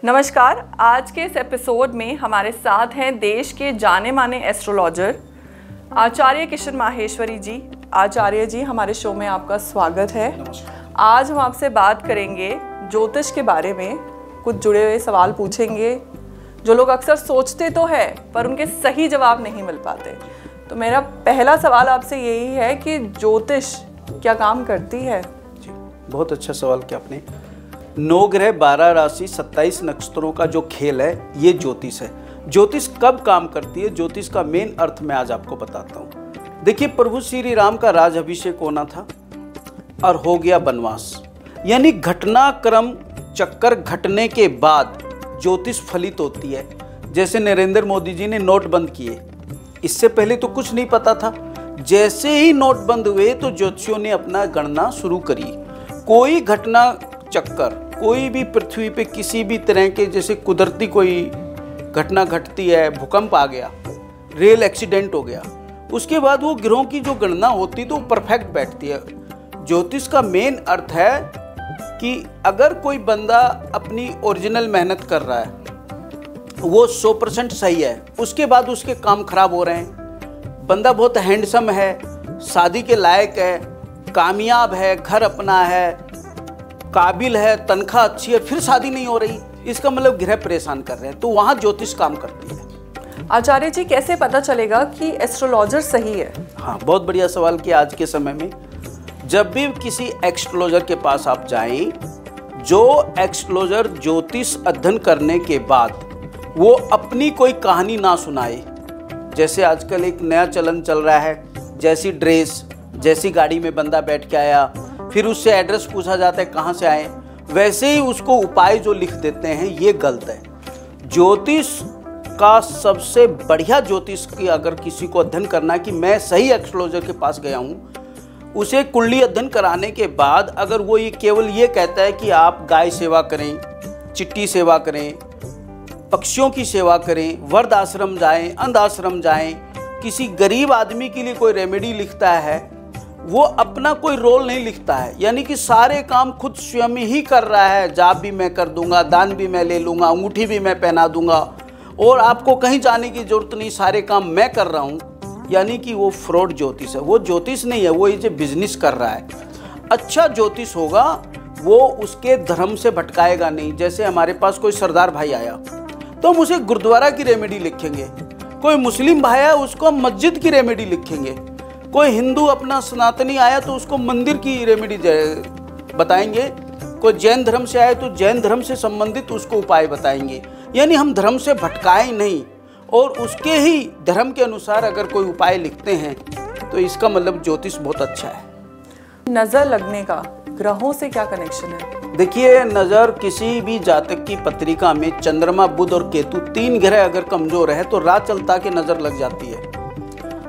नमस्कार। आज के इस एपिसोड में हमारे साथ हैं देश के जाने माने एस्ट्रोलॉजर आचार्य किशन माहेश्वरी जी। आचार्य जी, हमारे शो में आपका स्वागत है। आज हम आपसे बात करेंगे ज्योतिष के बारे में। कुछ जुड़े हुए सवाल पूछेंगे जो लोग अक्सर सोचते तो है पर उनके सही जवाब नहीं मिल पाते। तो मेरा पहला सवाल आपसे यही है कि ज्योतिष क्या काम करती है? जी, बहुत अच्छा सवाल किया आपने। 9 ग्रह 12 राशि 27 नक्षत्रों का जो खेल है ये ज्योतिष है। ज्योतिष कब काम करती है, ज्योतिष का मेन अर्थ मैं आज आपको बताता हूँ। देखिए, प्रभु श्री राम का राज अभिषेक होना था और हो गया वनवास, यानी घटनाक्रम चक्कर घटने के बाद ज्योतिष फलित होती है। जैसे नरेंद्र मोदी जी ने नोट बंद किए, इससे पहले तो कुछ नहीं पता था। जैसे ही नोट बंद हुए तो ज्योतिषियों ने अपना गणना शुरू करी। कोई घटना चक्कर, कोई भी पृथ्वी पे किसी भी तरह के, जैसे कुदरती कोई घटना घटती है, भूकंप आ गया, रेल एक्सीडेंट हो गया, उसके बाद वो ग्रहों की जो गणना होती तो परफेक्ट बैठती है। ज्योतिष का मेन अर्थ है कि अगर कोई बंदा अपनी ओरिजिनल मेहनत कर रहा है, वो 100% सही है, उसके बाद उसके काम खराब हो रहे हैं, बंदा बहुत हैंडसम है, शादी के लायक है, कामयाब है, घर अपना है, काबिल है, तनख्वाह अच्छी है, फिर शादी नहीं हो रही, इसका मतलब ग्रह परेशान कर रहे हैं, तो वहाँ ज्योतिष काम करती है। आचार्य जी, कैसे पता चलेगा कि एस्ट्रोलॉजर सही है? हाँ, बहुत बढ़िया सवाल किया। आज के समय में जब भी किसी एस्ट्रोलॉजर के पास आप जाएं, जो एस्ट्रोलॉजर ज्योतिष अध्ययन करने के बाद वो अपनी कोई कहानी ना सुनाए। जैसे आजकल एक नया चलन चल रहा है, जैसी ड्रेस, जैसी गाड़ी में बंदा बैठ के आया, फिर उससे एड्रेस पूछा जाता है कहाँ से आए, वैसे ही उसको उपाय जो लिख देते हैं, ये गलत है। ज्योतिष का सबसे बढ़िया ज्योतिष की अगर किसी को अध्ययन करना है कि मैं सही एस्ट्रोलॉजर के पास गया हूँ, उसे कुंडली अध्ययन कराने के बाद अगर वो ये केवल ये कहता है कि आप गाय सेवा करें, चिट्टी सेवा करें, पक्षियों की सेवा करें, वर्ध आश्रम जाएं, अंध आश्रम जाएं, किसी गरीब आदमी के लिए कोई रेमेडी लिखता है, वो अपना कोई रोल नहीं लिखता है, यानी कि सारे काम खुद स्वयं ही कर रहा है। जाप भी मैं कर दूंगा, दान भी मैं ले लूँगा, अंगूठी भी मैं पहना दूंगा और आपको कहीं जाने की जरूरत नहीं, सारे काम मैं कर रहा हूँ, यानी कि वो फ्रॉड ज्योतिष है। वो ज्योतिष नहीं है, वो ये बिजनेस कर रहा है। अच्छा ज्योतिष होगा वो उसके धर्म से भटकाएगा नहीं। जैसे हमारे पास कोई सरदार भाई आया तो हम उसे गुरुद्वारा की रेमेडी लिखेंगे, कोई मुस्लिम भाई आया उसको हम मस्जिद की रेमेडी लिखेंगे, कोई हिंदू अपना सनातनी आया तो उसको मंदिर की रेमेडी बताएंगे, कोई जैन धर्म से आया तो जैन धर्म से संबंधित उसको उपाय बताएंगे। यानी हम धर्म से भटकाएं नहीं और उसके ही धर्म के अनुसार अगर कोई उपाय लिखते हैं तो इसका मतलब ज्योतिष बहुत अच्छा है। नजर लगने का ग्रहों से क्या कनेक्शन है? देखिए, नज़र किसी भी जातक की पत्रिका में चंद्रमा, बुध और केतु 3 ग्रह अगर कमजोर है तो रात चलता के नज़र लग जाती है।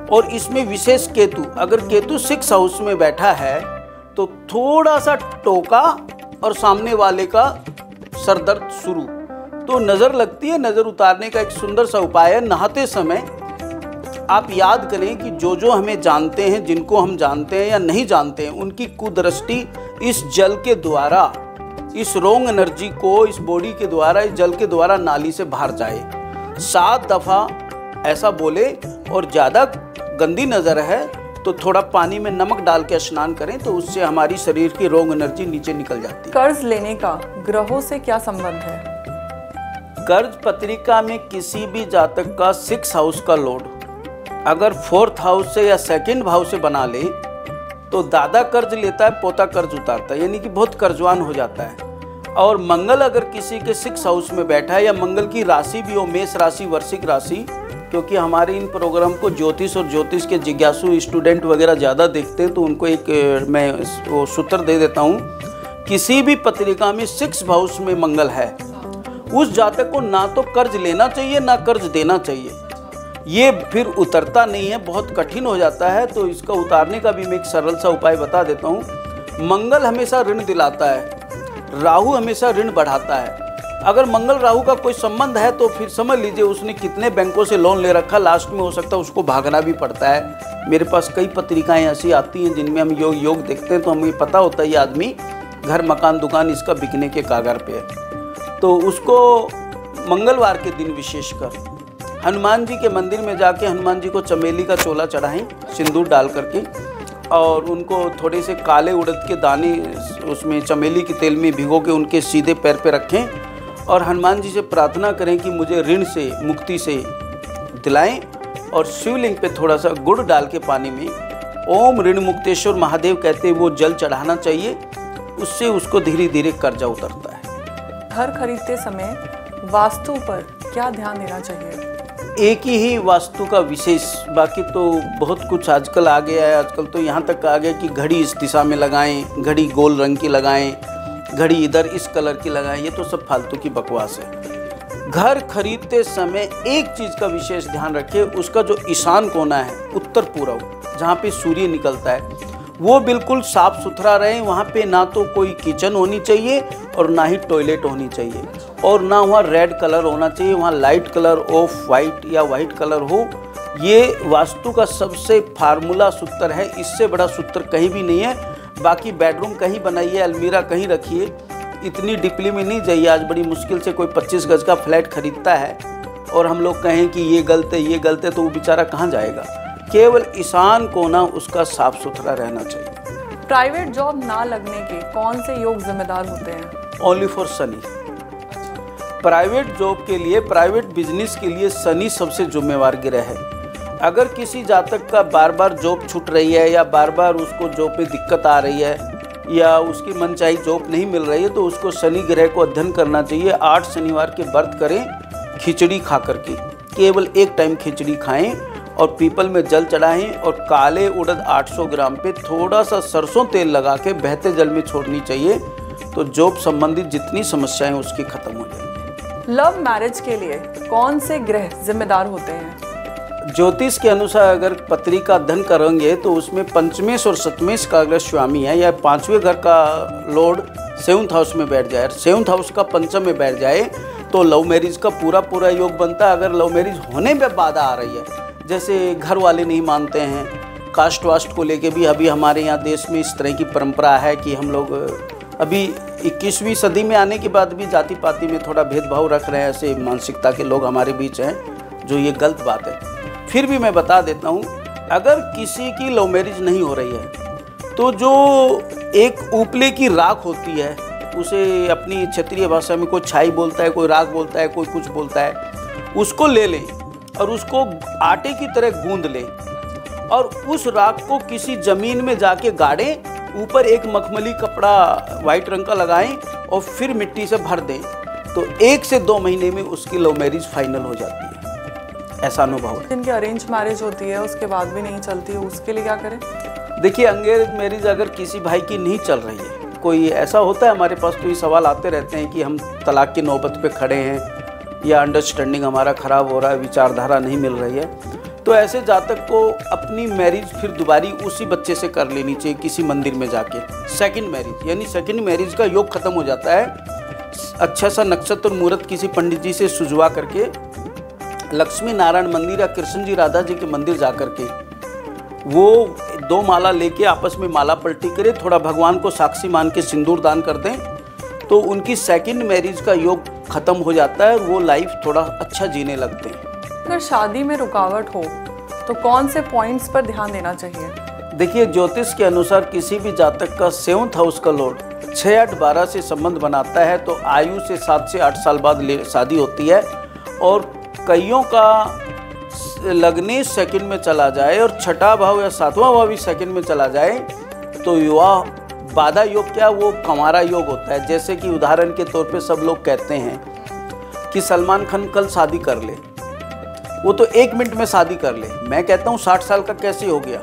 और इसमें विशेष केतु, अगर केतु 6 हाउस में बैठा है तो थोड़ा सा टोका और सामने वाले का सरदर्द शुरू, तो नज़र लगती है। नज़र उतारने का एक सुंदर सा उपाय है, नहाते समय आप याद करें कि जो हमें जानते हैं, जिनको हम जानते हैं या नहीं जानते हैं, उनकी कुदृष्टि इस जल के द्वारा, इस रॉन्ग एनर्जी को इस बॉडी के द्वारा, इस जल के द्वारा नाली से बाहर जाए। 7 दफ़ा ऐसा बोले। और ज़्यादा गंदी नज़र है तो थोड़ा पानी में नमक डाल के स्नान करें, तो उससे हमारी शरीर की रॉन्ग एनर्जी नीचे निकल जाती है। कर्ज लेने का ग्रहों से क्या संबंध है? कर्ज पत्रिका में किसी भी जातक का 6 हाउस का लॉर्ड अगर 4th हाउस से या 2nd हाउस से बना ले तो दादा कर्ज लेता है, पोता कर्ज उतारता है, यानी कि बहुत कर्जवान हो जाता है। और मंगल अगर किसी के 6 हाउस में बैठा है या मंगल की राशि भी हो, मेष राशि, वृश्चिक राशि, क्योंकि हमारे इन प्रोग्राम को ज्योतिष और ज्योतिष के जिज्ञासु स्टूडेंट वगैरह ज़्यादा देखते हैं, तो उनको एक मैं वो सूत्र दे देता हूँ। किसी भी पत्रिका में 6 हाउस में मंगल है, उस जातक को ना तो कर्ज लेना चाहिए ना कर्ज देना चाहिए। ये फिर उतरता नहीं है, बहुत कठिन हो जाता है। तो इसका उतारने का भी मैं एक सरल सा उपाय बता देता हूँ। मंगल हमेशा ऋण दिलाता है, राहु हमेशा ऋण बढ़ाता है। अगर मंगल राहु का कोई संबंध है तो फिर समझ लीजिए उसने कितने बैंकों से लोन ले रखा, लास्ट में हो सकता है उसको भागना भी पड़ता है। मेरे पास कई पत्रिकाएं ऐसी आती हैं जिनमें हम योग देखते हैं, तो हमें पता होता है ये आदमी घर मकान दुकान इसका बिकने के कागार पे है। तो उसको मंगलवार के दिन विशेषकर हनुमान जी के मंदिर में जाके हनुमान जी को चमेली का चोला चढ़ाएं सिंदूर डाल करके, और उनको थोड़े से काले उड़द के दाने उसमें चमेली के तेल में भिगो के उनके सीधे पैर पे रखें और हनुमान जी से प्रार्थना करें कि मुझे ऋण से मुक्ति से दिलाएं, और शिवलिंग पे थोड़ा सा गुड़ डाल के पानी में ओम ऋण मुक्तेश्वर महादेव कहते वो जल चढ़ाना चाहिए। उससे उसको धीरे धीरे कर्जा उतरता है। घर खरीदते समय वास्तु पर क्या ध्यान देना चाहिए? एक ही वास्तु का विशेष, बाकी तो बहुत कुछ आजकल आ गया है। आजकल तो यहाँ तक आ गया कि घड़ी इस दिशा में लगाएं, घड़ी गोल रंग की लगाएं, घड़ी इधर इस कलर की लगाएं, ये तो सब फालतू की बकवास है। घर खरीदते समय एक चीज़ का विशेष ध्यान रखें, उसका जो ईशान कोना है उत्तर पूर्व जहाँ पे सूर्य निकलता है वो बिल्कुल साफ सुथरा रहे। वहाँ पे ना तो कोई किचन होनी चाहिए और ना ही टॉयलेट होनी चाहिए, और ना वहाँ रेड कलर होना चाहिए, वहाँ लाइट कलर ऑफ वाइट या वाइट कलर हो। ये वास्तु का सबसे फार्मूला सूत्र है, इससे बड़ा सूत्र कहीं भी नहीं है। बाकी बेडरूम कहीं बनाइए, अलमीरा कहीं रखिए, इतनी डिपली में नहीं जाइए। आज बड़ी मुश्किल से कोई 25 गज का फ्लैट खरीदता है और हम लोग कहें कि ये गलत है ये गलत है, तो वो बेचारा कहाँ जाएगा। केवल ईशान कोना उसका साफ सुथरा रहना चाहिए। प्राइवेट जॉब ना लगने के कौन से योग जिम्मेदार होते हैं? Only for Shani. Private job के लिए, प्राइवेट बिजनेस के लिए शनि सबसे जिम्मेवार ग्रह है। अगर किसी जातक का बार बार जॉब छूट रही है या बार बार उसको जॉब पे दिक्कत आ रही है या उसकी मनचाही जॉब नहीं मिल रही है, तो उसको शनि ग्रह को अध्ययन करना चाहिए। 8 शनिवार के व्रत करें खिचड़ी खा करके, केवल एक टाइम खिचड़ी खाएं और पीपल में जल चढ़ाएं, और काले उड़द 800 ग्राम पे थोड़ा सा सरसों तेल लगा के बहते जल में छोड़नी चाहिए, तो जॉब संबंधित जितनी समस्याएं उसकी खत्म हो जाएंगी। लव मैरिज के लिए कौन से ग्रह जिम्मेदार होते हैं? ज्योतिष के अनुसार अगर पत्री का अध्ययन करेंगे तो उसमें पंचमेश और सतमेश का अगर स्वामी है या 5वें घर का लॉर्ड 7th हाउस में बैठ जाए, 7th हाउस का पंचम में बैठ जाए, तो लव मैरिज का पूरा योग बनता है। अगर लव मैरिज होने में बाधा आ रही है, जैसे घर वाले नहीं मानते हैं, कास्ट वास्ट को लेके भी अभी हमारे यहाँ देश में इस तरह की परंपरा है कि हम लोग अभी 21वीं सदी में आने के बाद भी जाति पाति में थोड़ा भेदभाव रख रहे हैं। ऐसे मानसिकता के लोग हमारे बीच हैं, जो ये गलत बात है। फिर भी मैं बता देता हूँ, अगर किसी की लव मैरिज नहीं हो रही है तो जो एक उपले की राख होती है, उसे अपनी क्षेत्रीय भाषा में कोई छाई बोलता है, कोई राख बोलता है, कोई कुछ बोलता है, उसको ले लें और उसको आटे की तरह गूंद लें और उस राख को किसी ज़मीन में जाके गाड़ें, ऊपर एक मखमली कपड़ा वाइट रंग का लगाएं और फिर मिट्टी से भर दें, तो 1 से 2 महीने में उसकी लव मैरिज फाइनल हो जाती है। ऐसा अनुभव है। जिनकी अरेंज मैरिज होती है उसके बाद भी नहीं चलती है, उसके लिए क्या करें? देखिए, अरेंज मैरिज अगर किसी भाई की नहीं चल रही है, कोई ऐसा होता है हमारे पास, तो ये सवाल आते रहते हैं कि हम तलाक की नौबत पे खड़े हैं या अंडरस्टैंडिंग हमारा ख़राब हो रहा है, विचारधारा नहीं मिल रही है, तो ऐसे जातक को अपनी मैरिज फिर दोबारी उसी बच्चे से कर लेनी चाहिए किसी मंदिर में जाके। सेकंड मैरिज, यानी सेकंड मैरिज का योग खत्म हो जाता है। अच्छा सा नक्षत्र और मुहूर्त किसी पंडित जी से सुझवा करके लक्ष्मी नारायण मंदिर या कृष्ण जी राधा जी के मंदिर जा करके वो 2 माला लेके आपस में माला पलटी करे, थोड़ा भगवान को साक्षी मान के सिंदूर दान कर दें, तो उनकी सेकंड मैरिज का योग खत्म हो जाता है और वो लाइफ थोड़ा अच्छा जीने लगते हैं। अगर शादी में रुकावट हो तो कौन से पॉइंट्स पर ध्यान देना चाहिए? देखिए, ज्योतिष के अनुसार किसी भी जातक का 7th हाउस का लॉर्ड 6, 8, 12 से संबंध बनाता है तो आयु से 7 से 8 साल बाद शादी होती है, और कईयों का लगने सेकंड में चला जाए और 6ठा भाव या 7वां भाव भी सेकंड में चला जाए तो विवाह बाधा योग क्या, वो कमारा योग होता है। जैसे कि उदाहरण के तौर पे सब लोग कहते हैं कि सलमान खान कल शादी कर ले, वो तो 1 मिनट में शादी कर ले। मैं कहता हूँ 60 साल का कैसे हो गया,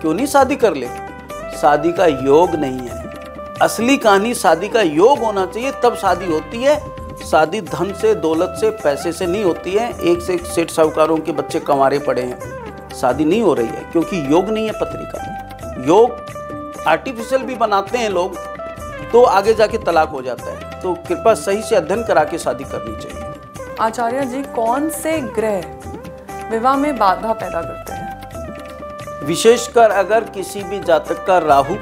क्यों नहीं शादी कर ले? शादी का योग नहीं है, असली कहानी शादी का योग होना चाहिए, तब शादी होती है। शादी धन से, दौलत से, पैसे से नहीं होती है। एक से एक सेठ साहूकारों के बच्चे कंवारे पड़े हैं, शादी नहीं हो रही है क्योंकि योग नहीं है पत्रिका में। योग आर्टिफिशियल भी बनाते हैं लोग, तो आगे जाके तलाक हो जाता है। तो कृपया सही से अध्ययन करा के शादी करनी चाहिए। आचार्य जी, कौन से ग्रह विवाह में बाधा पैदा करते हैं? विशेषकर अगर किसी भी जातक का राहु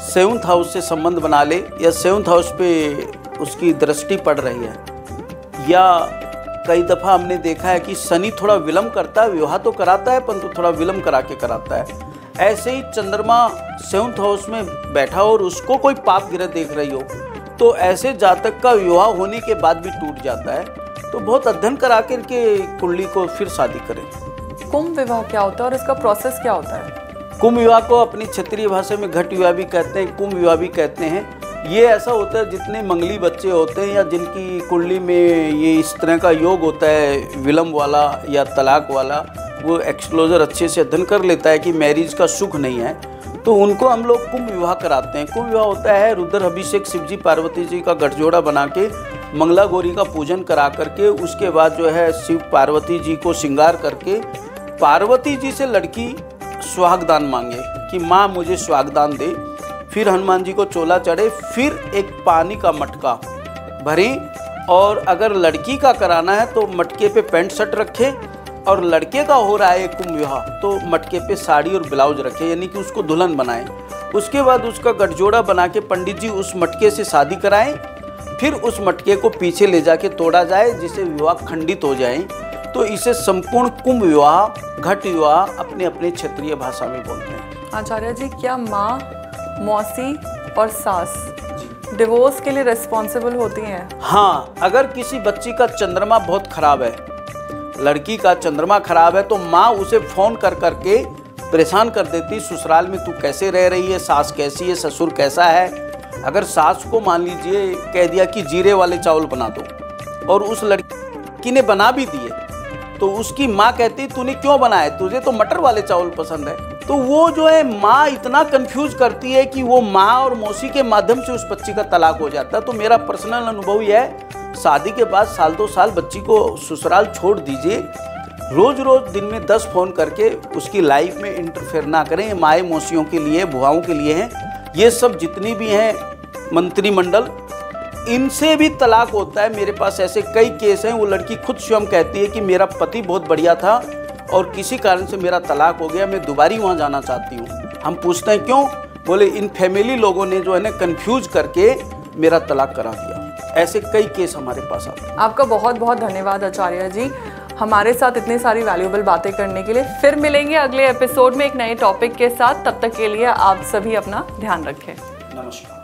7th हाउस से संबंध बना ले या 7th हाउस पे उसकी दृष्टि पड़ रही है, या कई दफ़ा हमने देखा है कि शनि थोड़ा विलम्ब करता है, विवाह तो कराता है परंतु थोड़ा विलम्ब करा के कराता है। ऐसे ही चंद्रमा 7th हाउस में बैठा और उसको कोई पाप ग्रह देख रही हो तो ऐसे जातक का विवाह होने के बाद भी टूट जाता है। तो बहुत अध्ययन करा करके कुंडली को फिर शादी करें। कुंभ विवाह क्या होता है और इसका प्रोसेस क्या होता है? कुंभ विवाह को अपनी क्षेत्रीय भाषा में घट विवाह भी कहते हैं, कुंभ विवाह भी कहते हैं। ये ऐसा होता है जितने मंगली बच्चे होते हैं या जिनकी कुंडली में ये इस तरह का योग होता है विलम्ब वाला या तलाक वाला, वो एक्सप्लोजर अच्छे से अध्ययन कर लेता है कि मैरिज का सुख नहीं है, तो उनको हम लोग कुंभ विवाह कराते हैं। कुंभ विवाह होता है रुद्र अभिषेक शिव जी पार्वती जी का गठजोड़ा बना के मंगला गौरी का पूजन करा करके उसके बाद जो है शिव पार्वती जी को श्रृंगार करके पार्वती जी से लड़की सुहागदान मांगे कि माँ मुझे सुहागदान दे। फिर हनुमान जी को चोला चढ़े, फिर एक पानी का मटका भरी और अगर लड़की का कराना है तो मटके पे पैंट शर्ट रखे और लड़के का हो रहा है कुंभ विवाह तो मटके पे साड़ी और ब्लाउज रखे, यानी कि उसको दुल्हन बनाएं। उसके बाद उसका गठजोड़ा बना के पंडित जी उस मटके से शादी कराएं, फिर उस मटके को पीछे ले जाके तोड़ा जाए जिससे विवाह खंडित हो जाए। तो इसे संपूर्ण कुंभ विवाह, घट विवाह अपने अपने क्षेत्रीय भाषा में बोलते हैं। आचार्य जी, क्या माँ, मौसी और सास डिवोर्स के लिए रिस्पॉन्सिबल होती हैं? हाँ, अगर किसी बच्ची का चंद्रमा बहुत खराब है, लड़की का चंद्रमा खराब है, तो माँ उसे फोन कर करके परेशान कर देती, ससुराल में तू कैसे रह रही है, सास कैसी है, ससुर कैसा है। अगर सास को मान लीजिए कह दिया कि जीरे वाले चावल बना दो और उस लड़की ने बना भी दिए तो उसकी माँ कहती तूने क्यों बनाए, तुझे तो मटर वाले चावल पसंद है। तो वो जो है माँ इतना कंफ्यूज करती है कि वो माँ और मौसी के माध्यम से उस बच्ची का तलाक हो जाता है। तो मेरा पर्सनल अनुभव यह है, शादी के बाद साल 2 साल बच्ची को ससुराल छोड़ दीजिए। रोज रोज दिन में 10 फोन करके उसकी लाइफ में इंटरफेयर ना करें। ये माए मौसियों के लिए, बुआओं के लिए हैं। ये सब जितनी भी हैं मंत्रिमंडल, इनसे भी तलाक होता है। मेरे पास ऐसे कई केस हैं, वो लड़की खुद स्वयं कहती है कि मेरा पति बहुत बढ़िया था और किसी कारण से मेरा तलाक हो गया, मैं दोबारा वहाँ जाना चाहती हूँ। हम पूछते हैं क्यों, बोले इन फैमिली लोगों ने जो है ना कंफ्यूज करके मेरा तलाक करा दिया। ऐसे कई केस हमारे पास आते हैं। आपका बहुत बहुत धन्यवाद आचार्य जी, हमारे साथ इतनी सारी वैल्यूएबल बातें करने के लिए। फिर मिलेंगे अगले एपिसोड में एक नए टॉपिक के साथ। तब तक के लिए आप सभी अपना ध्यान रखें। नमस्कार।